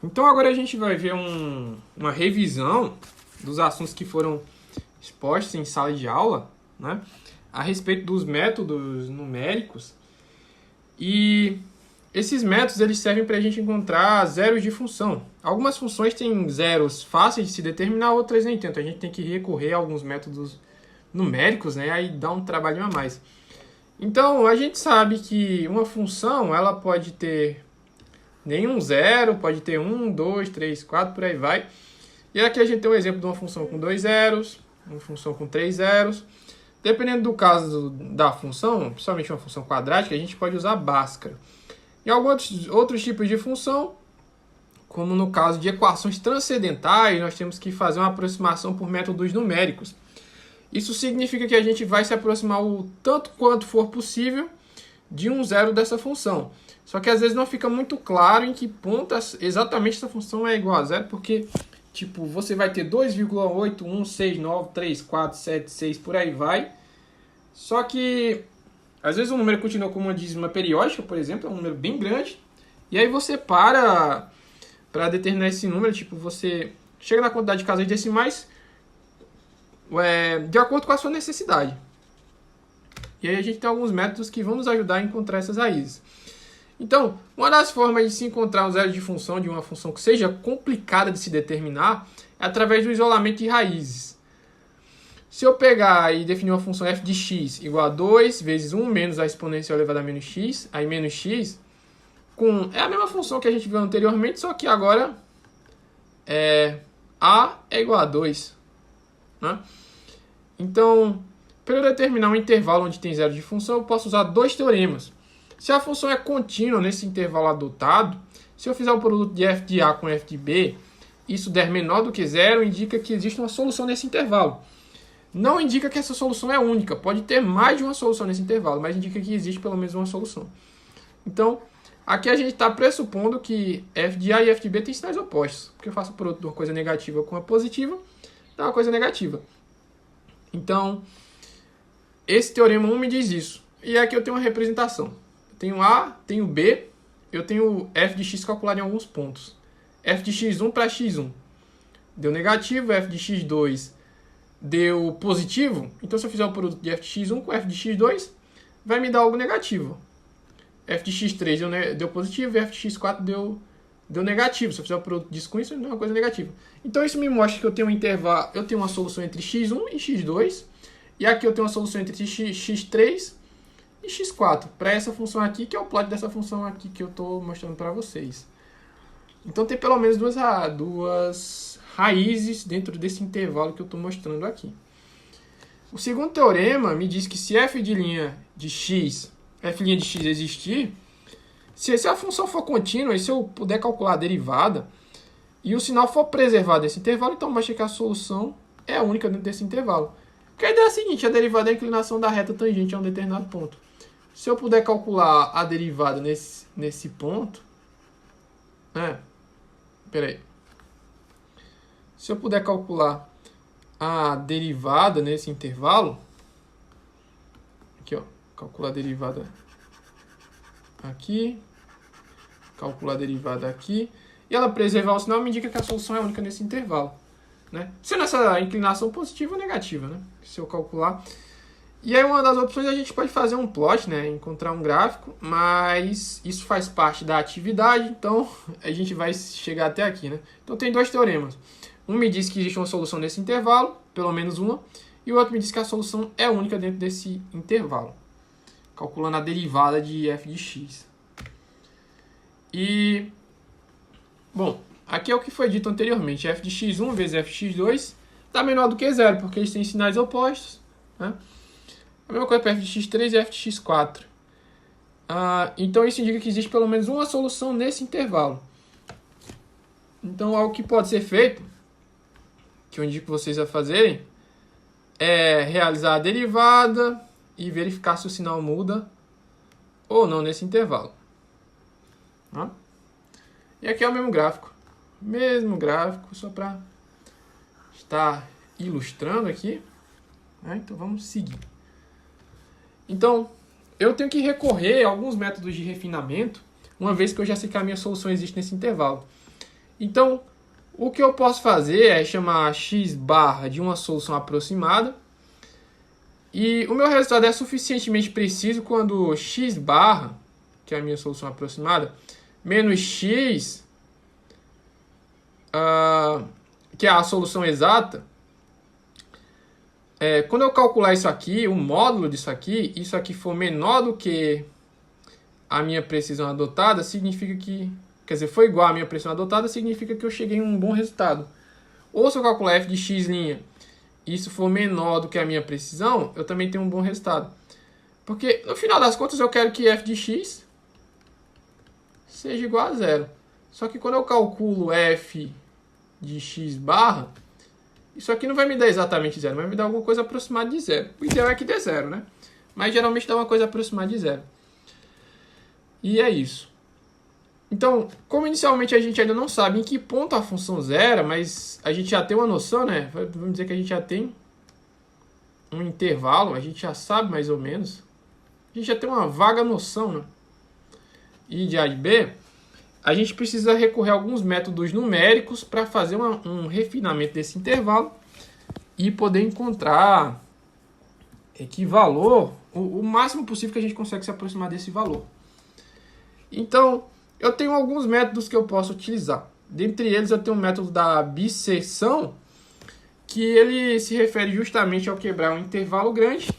Então agora a gente vai ver uma revisão dos assuntos que foram expostos em sala de aula, né, a respeito dos métodos numéricos. E esses métodos eles servem para a gente encontrar zeros de função. Algumas funções têm zeros fáceis de se determinar, outras nem tanto. A gente tem que recorrer a alguns métodos numéricos, né, aí dá um trabalhinho a mais. Então a gente sabe que uma função ela pode ter nenhum zero, pode ter 1, 2, 3, 4, por aí vai. E aqui a gente tem um exemplo de uma função com 2 zeros, uma função com 3 zeros. Dependendo do caso da função, principalmente uma função quadrática, a gente pode usar Bhaskara. Em alguns outros tipos de função, como no caso de equações transcendentais, nós temos que fazer uma aproximação por métodos numéricos. Isso significa que a gente vai se aproximar o tanto quanto for possível de um zero dessa função. Só que às vezes não fica muito claro em que ponto exatamente essa função é igual a zero, porque tipo, você vai ter 2,81693476 por aí vai. Só que às vezes o número continua com uma dízima periódica, por exemplo, é um número bem grande. E aí você para determinar esse número, tipo, você chega na quantidade de casas decimais de acordo com a sua necessidade. E aí a gente tem alguns métodos que vão nos ajudar a encontrar essas raízes. Então, uma das formas de se encontrar um zero de função de uma função que seja complicada de se determinar é através do isolamento de raízes. Se eu pegar e definir uma função f de x igual a 2 vezes 1 menos a exponencial elevada a menos x, aí menos x, é a mesma função que a gente viu anteriormente, só que agora a é igual a 2. Né? Então, para eu determinar um intervalo onde tem zero de função, eu posso usar dois teoremas. Se a função é contínua nesse intervalo adotado, se eu fizer o produto de f de a com f de b, isso der menor do que zero, indica que existe uma solução nesse intervalo. Não indica que essa solução é única, pode ter mais de uma solução nesse intervalo, mas indica que existe pelo menos uma solução. Então, aqui a gente está pressupondo que f de a e f de b têm sinais opostos, porque eu faço o produto de uma coisa negativa com uma positiva, dá uma coisa negativa. Então, esse teorema 1 me diz isso. E aqui eu tenho uma representação. Tenho A, tenho B, eu tenho f de x calculado em alguns pontos. F de x1 para x1 deu negativo, f de x2 deu positivo. Então, se eu fizer o produto de f de x1 com f de x2, vai me dar algo negativo. F de x3 deu positivo e f de x4 deu negativo. Se eu fizer o produto disso com isso, vai me dar uma coisa negativa. Então, isso me mostra que eu tenho um intervalo, eu tenho uma solução entre x1 e x2. E aqui eu tenho uma solução entre x3 e x4, para essa função aqui, que é o plot dessa função aqui que eu estou mostrando para vocês. Então tem pelo menos duas raízes dentro desse intervalo que eu estou mostrando aqui. O segundo teorema me diz que se f' de x existir, se a função for contínua e se eu puder calcular a derivada, e o sinal for preservado desse intervalo, então mostra que a solução é única dentro desse intervalo. Porque a ideia é a seguinte, a derivada é a inclinação da reta tangente a um determinado ponto. Se eu puder calcular a derivada nesse ponto, se eu puder calcular a derivada nesse intervalo, aqui ó, calcular a derivada aqui, calcular a derivada aqui, e ela preservar o sinal me indica que a solução é única nesse intervalo. Né? Sendo essa inclinação positiva ou negativa, né? Se eu calcular. E aí uma das opções a gente pode fazer um plot, né? Encontrar um gráfico, mas isso faz parte da atividade, então a gente vai chegar até aqui, né? Então tem dois teoremas. Um me diz que existe uma solução nesse intervalo, pelo menos uma, e o outro me diz que a solução é única dentro desse intervalo, calculando a derivada de f de x. E, bom, aqui é o que foi dito anteriormente, f de x1 vezes f de x2 está menor do que zero, porque eles têm sinais opostos. Né? A mesma coisa para f de x3 e f de x4. Então isso indica que existe pelo menos uma solução nesse intervalo. Então algo que pode ser feito, que eu indico vocês a fazerem, é realizar a derivada e verificar se o sinal muda ou não nesse intervalo. Tá? E aqui é o mesmo gráfico. Mesmo gráfico, só para estar ilustrando aqui. Então vamos seguir. Então, eu tenho que recorrer a alguns métodos de refinamento, uma vez que eu já sei que a minha solução existe nesse intervalo. Então, o que eu posso fazer é chamar x barra de uma solução aproximada. E o meu resultado é suficientemente preciso quando x barra, que é a minha solução aproximada, menos x, que é a solução exata. Quando eu calcular isso aqui, o módulo disso aqui, isso aqui for menor do que a minha precisão adotada, significa que, quer dizer, foi igual à minha precisão adotada, significa que eu cheguei em um bom resultado. Ou se eu calcular f de x' e isso for menor do que a minha precisão, eu também tenho um bom resultado. Porque, no final das contas, eu quero que f de x seja igual a zero. Só que quando eu calculo f de x barra, isso aqui não vai me dar exatamente zero, vai me dar alguma coisa aproximada de zero. O ideal é que dê zero, né? Mas geralmente dá uma coisa aproximada de zero. E é isso. Então, como inicialmente a gente ainda não sabe em que ponto a função zera, mas a gente já tem uma noção, né? Vamos dizer que a gente já tem um intervalo, a gente já sabe mais ou menos. A gente já tem uma vaga noção, né? E de A e B, a gente precisa recorrer a alguns métodos numéricos para fazer um refinamento desse intervalo e poder encontrar que valor, o máximo possível que a gente consegue se aproximar desse valor. Então, eu tenho alguns métodos que eu posso utilizar. Dentre eles, eu tenho o método da bisseção, que ele se refere justamente ao quebrar um intervalo grande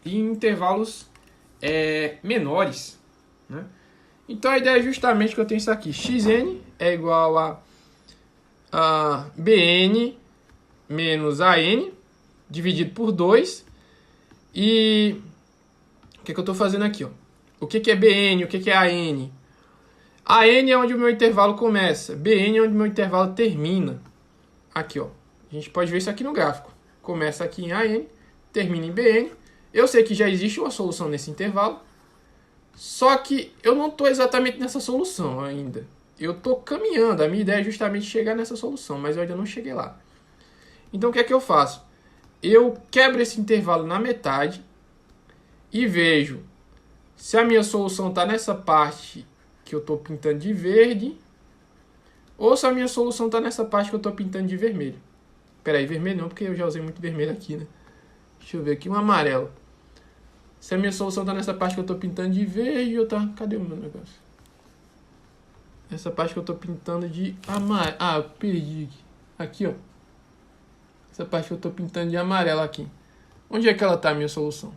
em intervalos menores, né? Então, a ideia é justamente que eu tenho isso aqui. Xn é igual a Bn menos An dividido por 2. E o que eu estou fazendo aqui? Ó? O que é Bn? O que é An? An é onde o meu intervalo começa. Bn é onde o meu intervalo termina. Aqui, ó. A gente pode ver isso aqui no gráfico. Começa aqui em An, termina em Bn. Eu sei que já existe uma solução nesse intervalo. Só que eu não estou exatamente nessa solução ainda. Eu estou caminhando. A minha ideia é justamente chegar nessa solução, mas eu ainda não cheguei lá. Então, o que é que eu faço? Eu quebro esse intervalo na metade e vejo se a minha solução está nessa parte que eu estou pintando de verde ou se a minha solução está nessa parte que eu estou pintando de vermelho. Espera aí, vermelho não, porque eu já usei muito vermelho aqui, né? Deixa eu ver aqui, um amarelo. Se a minha solução está nessa parte que eu estou pintando de verde ou tá... Cadê o meu negócio? Essa parte que eu estou pintando de amarelo. Ah, eu perdi aqui. Aqui, ó. Essa parte que eu estou pintando de amarelo aqui. Onde é que ela está, a minha solução?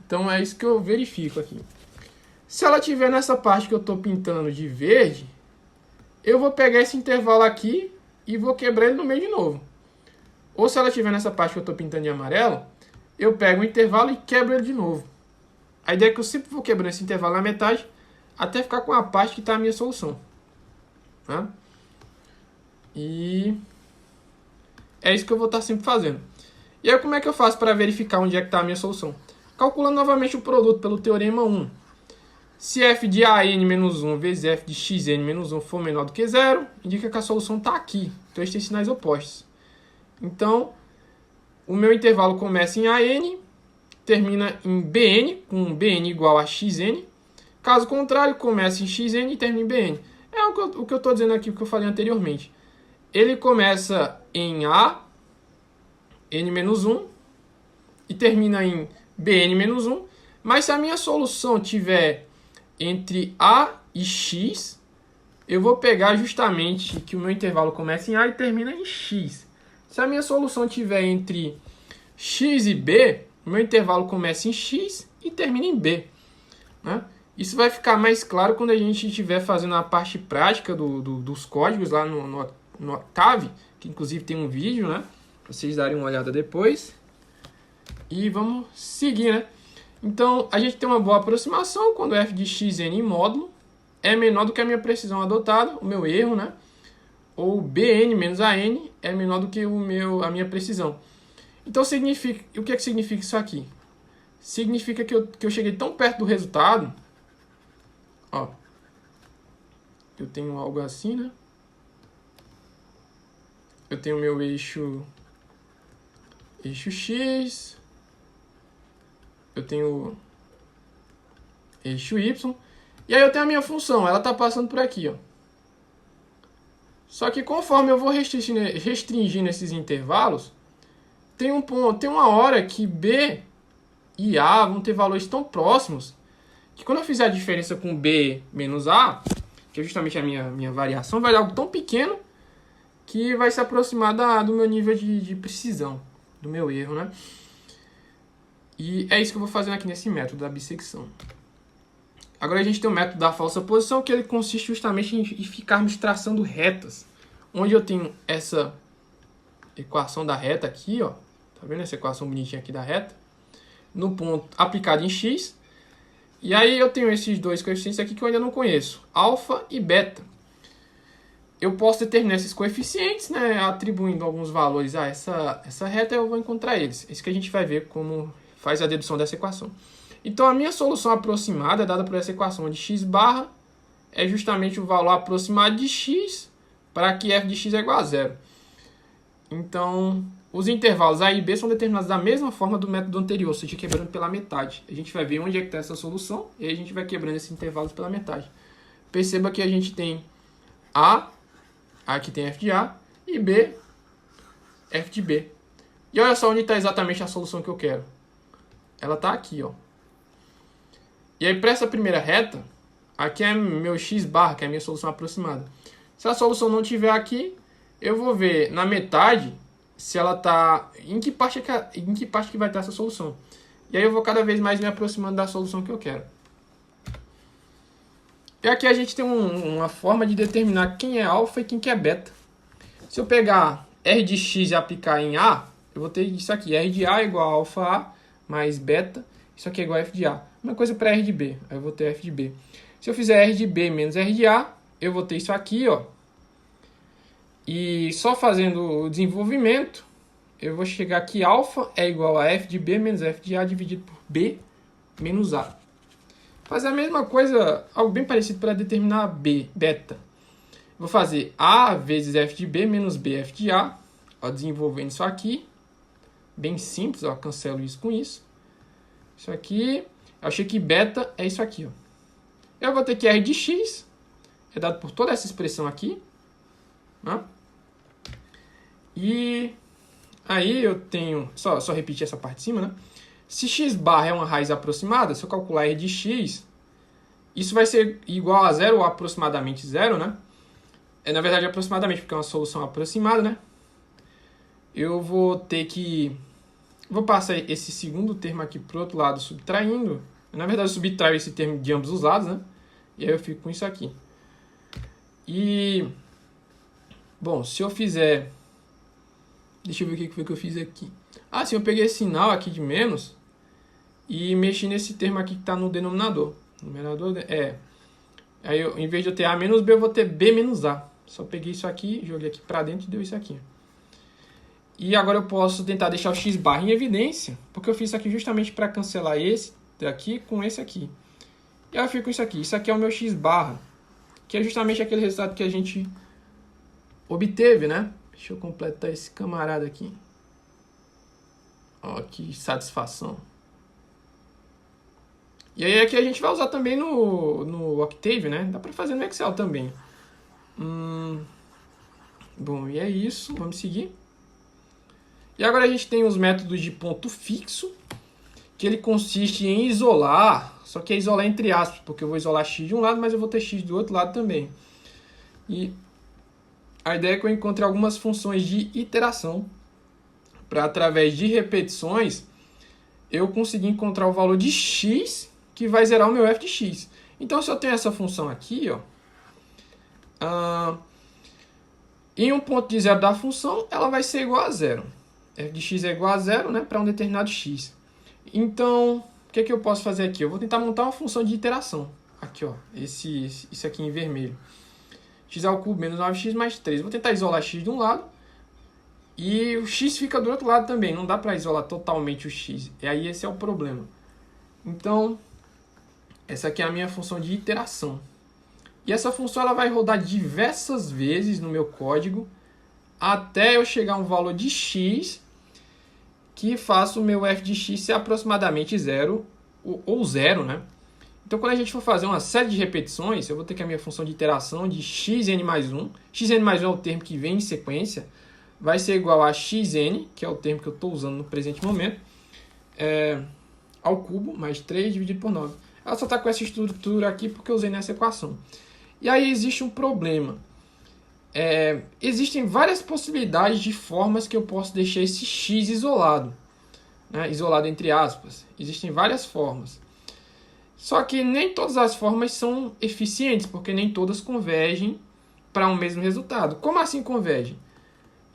Então é isso que eu verifico aqui. Se ela estiver nessa parte que eu estou pintando de verde, eu vou pegar esse intervalo aqui e vou quebrar ele no meio de novo. Ou se ela estiver nessa parte que eu estou pintando de amarelo, eu pego o intervalo e quebro ele de novo. A ideia é que eu sempre vou quebrando esse intervalo na metade até ficar com a parte que está a minha solução. Tá? E é isso que eu vou estar sempre fazendo. E aí como é que eu faço para verificar onde é que está a minha solução? Calculando novamente o produto pelo teorema 1. Se f de an menos 1 vezes f de xn menos 1 for menor do que zero, indica que a solução está aqui. Então eles têm sinais opostos. Então, o meu intervalo começa em an, termina em bn, com bn igual a xn. Caso contrário, começa em xn e termina em bn. É o que eu estou dizendo aqui, o que eu falei anteriormente. Ele começa em a, n menos 1, e termina em bn menos 1. Mas se a minha solução tiver entre a e x, eu vou pegar justamente que o meu intervalo começa em a e termina em x. Se a minha solução tiver entre x e b, o meu intervalo começa em x e termina em b, né? Isso vai ficar mais claro quando a gente estiver fazendo a parte prática dos códigos lá no Octave, que inclusive tem um vídeo, né? Pra vocês darem uma olhada depois. E vamos seguir, né? Então, a gente tem uma boa aproximação quando f de xn em módulo é menor do que a minha precisão adotada, o meu erro, né? Ou bn menos an é menor do que a minha precisão. Então, significa, o que é que significa isso aqui? Significa que eu cheguei tão perto do resultado. Ó, eu tenho algo assim, né? Eu tenho meu eixo x, eu tenho eixo y, e aí eu tenho a minha função, ela está passando por aqui, ó. Só que conforme eu vou restringindo esses intervalos, tem uma hora que B e A vão ter valores tão próximos que quando eu fizer a diferença com B menos A, que é justamente a minha variação, vai dar algo tão pequeno que vai se aproximar do meu nível de precisão, do meu erro, né? E é isso que eu vou fazendo aqui nesse método da bissecção. Agora a gente tem o método da falsa posição, que ele consiste justamente em ficarmos traçando retas. Onde eu tenho essa equação da reta aqui, ó. Tá vendo essa equação bonitinha aqui da reta? No ponto aplicado em x. E aí eu tenho esses dois coeficientes aqui que eu ainda não conheço. Alfa e beta. Eu posso determinar esses coeficientes, né? Atribuindo alguns valores a essa reta, eu vou encontrar eles. É isso que a gente vai ver como faz a dedução dessa equação. Então a minha solução aproximada é dada por essa equação, onde x barra é justamente o valor aproximado de x para que f de x é igual a zero. Então, os intervalos A e B são determinados da mesma forma do método anterior, ou seja, quebrando pela metade. A gente vai ver onde é que está essa solução e aí a gente vai quebrando esses intervalos pela metade. Perceba que a gente tem A, aqui tem f de A, e B, f de B. E olha só onde está exatamente a solução que eu quero. Ela está aqui, ó. E aí, para essa primeira reta, aqui é meu x barra, que é a minha solução aproximada. Se a solução não estiver aqui, eu vou ver na metade se ela está... Em que parte que vai estar essa solução. E aí eu vou cada vez mais me aproximando da solução que eu quero. E aqui a gente tem uma forma de determinar quem é alfa e quem que é beta. Se eu pegar R de x e aplicar em A, eu vou ter isso aqui. R de A é igual a alfa A mais beta. Isso aqui é igual a f de A. Uma coisa para R de B. Aí eu vou ter f de B. Se eu fizer R de B menos R de A, eu vou ter isso aqui, ó. E só fazendo o desenvolvimento, eu vou chegar aqui, alfa é igual a f de B menos f de A dividido por B menos A. Fazer a mesma coisa, algo bem parecido para determinar B, beta. Vou fazer A vezes f de B menos B f de A, ó, desenvolvendo isso aqui. Bem simples, ó, cancelo isso com isso. Isso aqui, eu achei que beta é isso aqui, ó. Eu vou ter que R de x é dado por toda essa expressão aqui, né? E aí eu tenho, só repetir essa parte de cima, né? Se x barra é uma raiz aproximada, se eu calcular R de x, isso vai ser igual a zero ou aproximadamente zero, né? Na verdade, aproximadamente, porque é uma solução aproximada, né? Eu vou ter que... Vou passar esse segundo termo aqui para o outro lado, subtraindo. Na verdade, eu subtraio esse termo de ambos os lados, né? E aí eu fico com isso aqui. E... Bom, se eu fizer... Deixa eu ver o que foi que eu fiz aqui. Ah, sim, eu peguei esse sinal aqui de menos e mexi nesse termo aqui que está no denominador. Numerador é... Aí, em vez de eu ter A menos B, eu vou ter B menos A. Só peguei isso aqui, joguei aqui para dentro e deu isso aqui. E agora eu posso tentar deixar o x barra em evidência, porque eu fiz isso aqui justamente para cancelar esse daqui com esse aqui. E aí eu fico com isso aqui. Isso aqui é o meu x barra, que é justamente aquele resultado que a gente obteve, né? Deixa eu completar esse camarada aqui. Ó, que satisfação. E aí aqui a gente vai usar também no Octave, né? Dá para fazer no Excel também. Bom, e é isso. Vamos seguir. E agora a gente tem os métodos de ponto fixo, que ele consiste em isolar, só que é isolar entre aspas, porque eu vou isolar x de um lado, mas eu vou ter x do outro lado também. E a ideia é que eu encontre algumas funções de iteração, para através de repetições, eu conseguir encontrar o valor de x, que vai zerar o meu f de x. Então, se eu tenho essa função aqui, ó, em um ponto de zero da função, ela vai ser igual a zero. F de x é igual a zero, né, para um determinado x. Então, o que eu posso fazer aqui? Eu vou tentar montar uma função de iteração. Aqui, ó, isso aqui em vermelho. X ao cubo menos 9x mais 3. Vou tentar isolar x de um lado. E o x fica do outro lado também. Não dá para isolar totalmente o x. E aí esse é o problema. Então, essa aqui é a minha função de iteração. E essa função ela vai rodar diversas vezes no meu código até eu chegar a um valor de x que faça o meu f de x ser aproximadamente zero ou zero, né? Então, quando a gente for fazer uma série de repetições, eu vou ter que a minha função de iteração de xn mais 1. Xn mais 1 é o termo que vem em sequência. Vai ser igual a xn, que é o termo que eu estou usando no presente momento, ao cubo, mais 3 dividido por 9. Ela só está com essa estrutura aqui porque eu usei nessa equação. E aí existe um problema. Existem várias possibilidades de formas que eu posso deixar esse x isolado. Né? Isolado entre aspas. Existem várias formas. Só que nem todas as formas são eficientes, porque nem todas convergem para um mesmo resultado. Como assim convergem?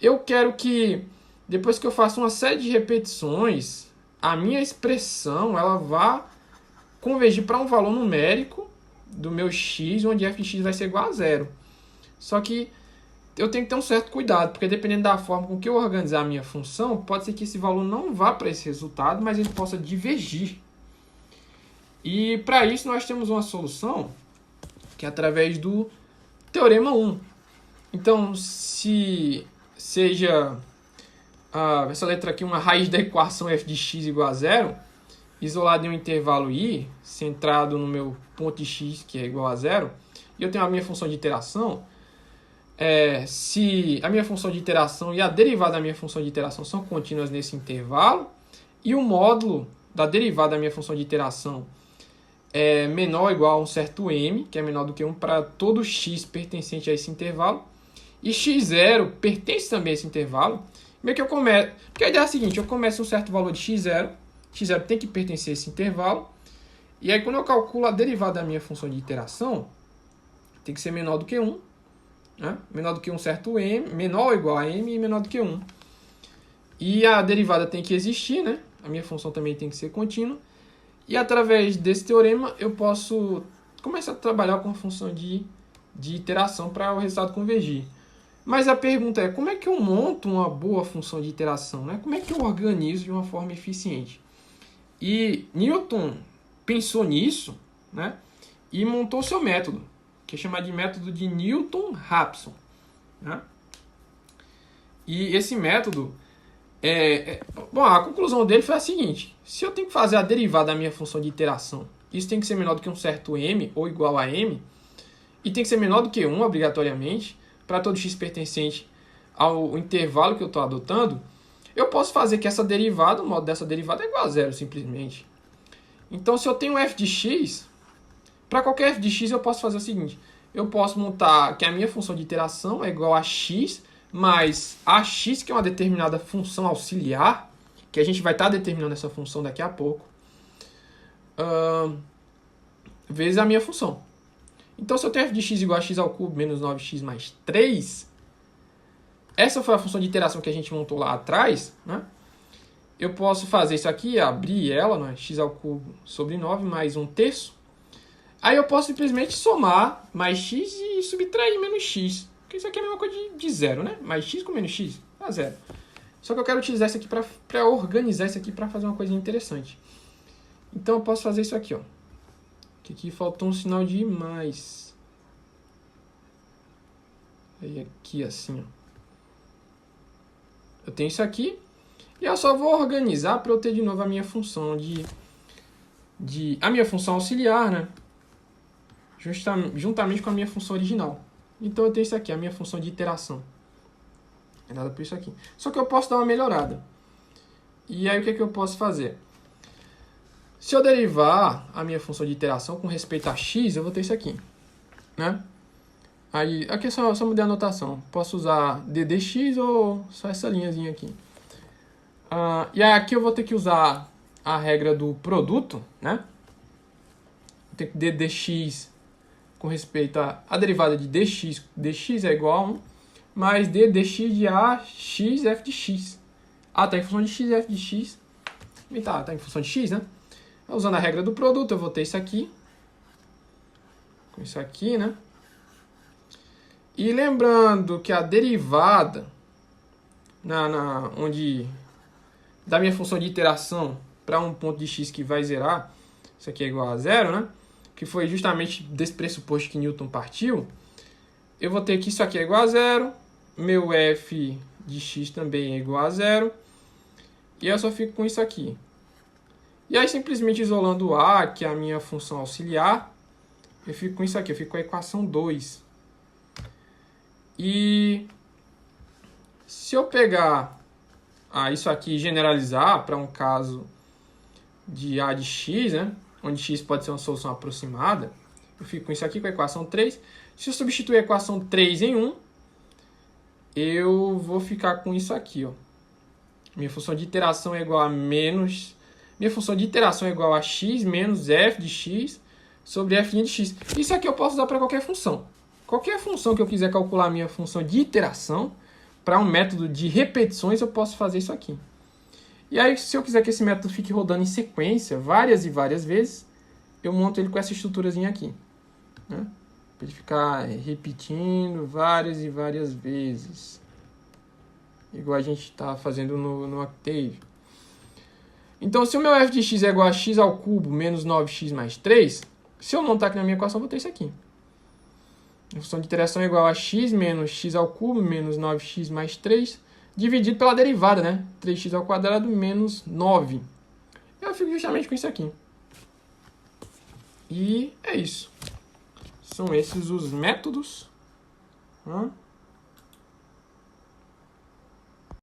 Eu quero que, depois que eu faço uma série de repetições, a minha expressão ela vá convergir para um valor numérico do meu x, onde f de x vai ser igual a zero. Só que eu tenho que ter um certo cuidado, porque dependendo da forma com que eu organizar a minha função, pode ser que esse valor não vá para esse resultado, mas ele possa divergir. E para isso nós temos uma solução que é através do teorema 1. Então, se seja essa letra aqui uma raiz da equação f de x igual a zero, isolado em um intervalo i, centrado no meu ponto de x, que é igual a zero, e eu tenho a minha função de iteração, se a minha função de iteração e a derivada da minha função de iteração são contínuas nesse intervalo, e o módulo da derivada da minha função de iteração é menor ou igual a um certo m, que é menor do que 1 para todo x pertencente a esse intervalo, e x0 pertence também a esse intervalo, meio que eu começo, porque a ideia é a seguinte, eu começo um certo valor de x0 tem que pertencer a esse intervalo, e aí quando eu calculo a derivada da minha função de iteração, tem que ser menor do que 1, né? Menor do que um certo m, menor ou igual a m e menor do que 1. E a derivada tem que existir, né? A minha função também tem que ser contínua. E através desse teorema eu posso começar a trabalhar com a função de iteração para o resultado convergir. Mas a pergunta é, como é que eu monto uma boa função de iteração? Né? Como é que eu organizo de uma forma eficiente? E Newton pensou nisso, né? E montou seu método, que é chamado de método de Newton-Raphson. Né? E esse método, bom, a conclusão dele foi a seguinte: se eu tenho que fazer a derivada da minha função de iteração, isso tem que ser menor do que um certo m, ou igual a m, e tem que ser menor do que 1, obrigatoriamente, para todo x pertencente ao intervalo que eu estou adotando, eu posso fazer que essa derivada, o modo dessa derivada é igual a zero, simplesmente. Então, se eu tenho f de x, para qualquer f de x eu posso fazer o seguinte: eu posso montar que a minha função de iteração é igual a x mais ax, que é uma determinada função auxiliar, que a gente vai estar determinando essa função daqui a pouco, vezes a minha função. Então, se eu tenho f de x igual a x ao cubo menos 9x mais 3, essa foi a função de iteração que a gente montou lá atrás, né? Eu posso fazer isso aqui, abrir ela, né? X ao cubo sobre 9 mais 1/3. Aí eu posso simplesmente somar mais x e subtrair menos x. Porque isso aqui é a mesma coisa de zero, né? Mais x com menos x dá zero. Só que eu quero utilizar isso aqui para organizar isso aqui para fazer uma coisa interessante. Então eu posso fazer isso aqui, ó. Que aqui faltou um sinal de mais. Aí aqui assim, ó. Eu tenho isso aqui. E eu só vou organizar para eu ter de novo a minha função a minha função auxiliar, né? Juntamente com a minha função original. Então eu tenho isso aqui, a minha função de iteração. É dada por isso aqui. Só que eu posso dar uma melhorada. E aí o que eu posso fazer? Se eu derivar a minha função de iteração com respeito a x, eu vou ter isso aqui, né? Aí, aqui é só mudar a notação. Posso usar ddx ou só essa linhazinha aqui. E aí aqui eu vou ter que usar a regra do produto, né? Tem que ddx com respeito à derivada de dx é igual a 1, mais ddx de ax f de x. Tá em função de x, f de x. E tá em função de x, né? Usando a regra do produto, eu vou ter isso aqui. Com isso aqui, né? E lembrando que a derivada da minha função de iteração para um ponto de x que vai zerar, isso aqui é igual a zero, né? Que foi justamente desse pressuposto que Newton partiu. Eu vou ter que isso aqui é igual a zero, meu f de x também é igual a zero, e eu só fico com isso aqui. E aí, simplesmente isolando o A, que é a minha função auxiliar, eu fico com isso aqui, eu fico com a equação 2. E se eu pegar isso aqui e generalizar para um caso de A de x, né, onde x pode ser uma solução aproximada, eu fico com isso aqui, com a equação 3. Se eu substituir a equação 3 em 1, eu vou ficar com isso aqui, ó. Minha função de iteração é igual a menos... Minha função de iteração é igual a x menos f de x sobre f' de x. Isso aqui eu posso usar para qualquer função. Qualquer função que eu quiser calcular a minha função de iteração, para um método de repetições, eu posso fazer isso aqui. E aí, se eu quiser que esse método fique rodando em sequência, várias e várias vezes, eu monto ele com essa estruturazinha aqui, né? Para ele ficar repetindo várias e várias vezes. Igual a gente está fazendo no Octave. Então, se o meu f de x é igual a x ao cubo menos 9x mais 3, se eu montar aqui na minha equação, eu vou ter isso aqui. A função de iteração é igual a x menos x ao cubo menos 9x mais 3, dividido pela derivada, né? 3x ao quadrado menos 9. Eu fico justamente com isso aqui. E é isso. São esses os métodos.